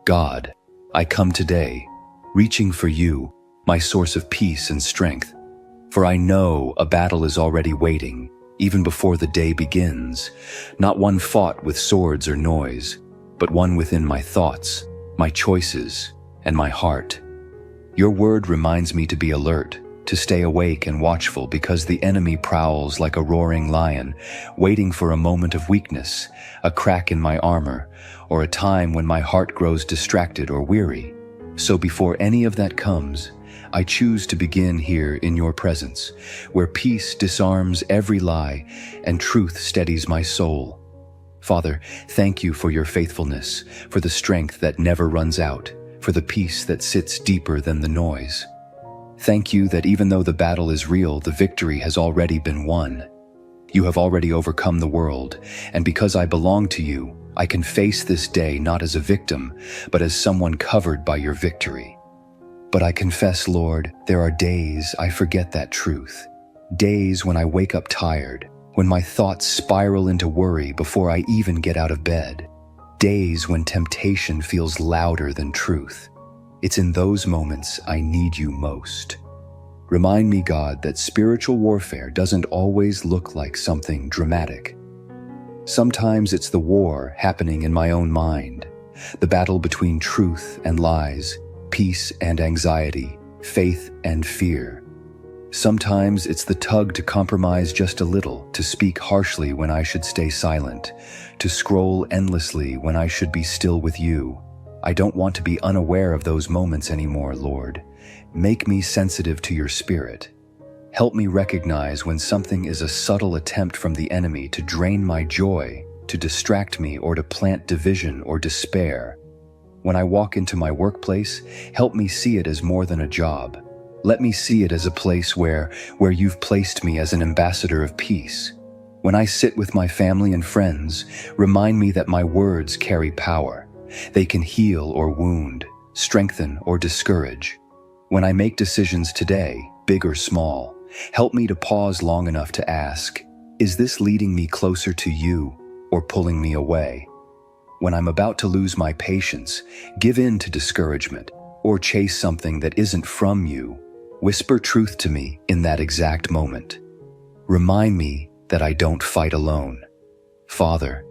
God, I come today, reaching for you, my source of peace and strength. For I know a battle is already waiting, even before the day begins, not one fought with swords or noise, but one within my thoughts, my choices, and my heart. Your word reminds me to be alert, to stay awake and watchful, because the enemy prowls like a roaring lion, waiting for a moment of weakness, a crack in my armor, or a time when my heart grows distracted or weary. So before any of that comes, I choose to begin here in your presence, where peace disarms every lie and truth steadies my soul. Father, thank you for your faithfulness, for the strength that never runs out, for the peace that sits deeper than the noise. Thank you that even though the battle is real, the victory has already been won. You have already overcome the world, and because I belong to you, I can face this day not as a victim, but as someone covered by your victory. But I confess, Lord, there are days I forget that truth. Days when I wake up tired, when my thoughts spiral into worry before I even get out of bed. Days when temptation feels louder than truth. It's in those moments I need you most. Remind me, God, that spiritual warfare doesn't always look like something dramatic. Sometimes it's the war happening in my own mind, the battle between truth and lies, peace and anxiety, faith and fear. Sometimes it's the tug to compromise just a little, to speak harshly when I should stay silent, to scroll endlessly when I should be still with you. I don't want to be unaware of those moments anymore, Lord. Make me sensitive to your spirit. Help me recognize when something is a subtle attempt from the enemy to drain my joy, to distract me, or to plant division or despair. When I walk into my workplace, help me see it as more than a job. Let me see it as a place where you've placed me as an ambassador of peace. When I sit with my family and friends, remind me that my words carry power. They can heal or wound, strengthen or discourage. When I make decisions today, big or small, help me to pause long enough to ask, is this leading me closer to you or pulling me away? When I'm about to lose my patience, give in to discouragement, or chase something that isn't from you, whisper truth to me in that exact moment. Remind me that I don't fight alone. Father,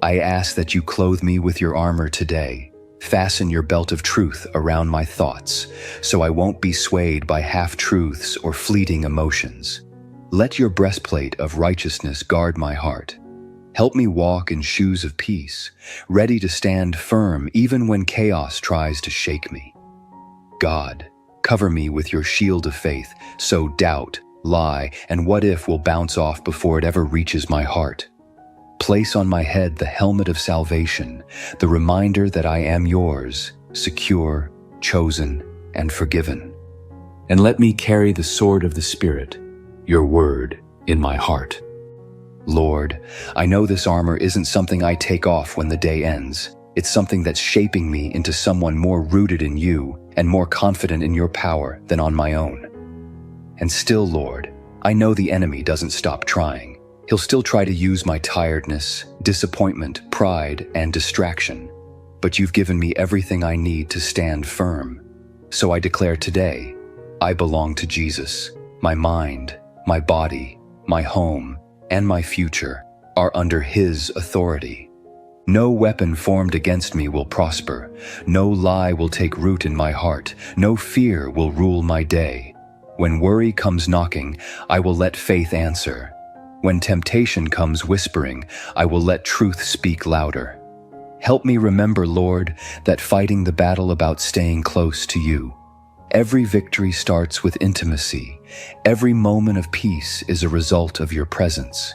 I ask that you clothe me with your armor today. Fasten your belt of truth around my thoughts, so I won't be swayed by half-truths or fleeting emotions. Let your breastplate of righteousness guard my heart. Help me walk in shoes of peace, ready to stand firm even when chaos tries to shake me. God, cover me with your shield of faith, so doubt, lie, and what if will bounce off before it ever reaches my heart. Place on my head the helmet of salvation, the reminder that I am yours, secure, chosen, and forgiven. And let me carry the sword of the Spirit, your word, in my heart. Lord, I know this armor isn't something I take off when the day ends. It's something that's shaping me into someone more rooted in you and more confident in your power than on my own. And still, Lord, I know the enemy doesn't stop trying. He'll still try to use my tiredness, disappointment, pride, and distraction. But you've given me everything I need to stand firm. So I declare today, I belong to Jesus. My mind, my body, my home, and my future are under his authority. No weapon formed against me will prosper. No lie will take root in my heart. No fear will rule my day. When worry comes knocking, I will let faith answer. When temptation comes whispering, I will let truth speak louder. Help me remember, Lord, that fighting the battle about staying close to you. Every victory starts with intimacy. Every moment of peace is a result of your presence.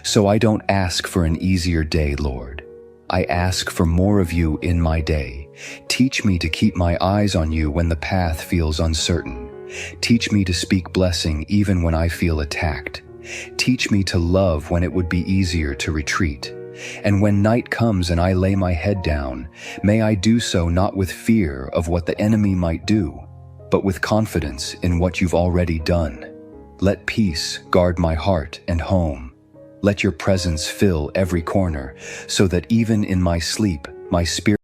So I don't ask for an easier day, Lord. I ask for more of you in my day. Teach me to keep my eyes on you when the path feels uncertain. Teach me to speak blessing even when I feel attacked. Teach me to love when it would be easier to retreat. And when night comes and I lay my head down, may I do so not with fear of what the enemy might do, but with confidence in what you've already done. Let peace guard my heart and home. Let your presence fill every corner, so that even in my sleep, my spirit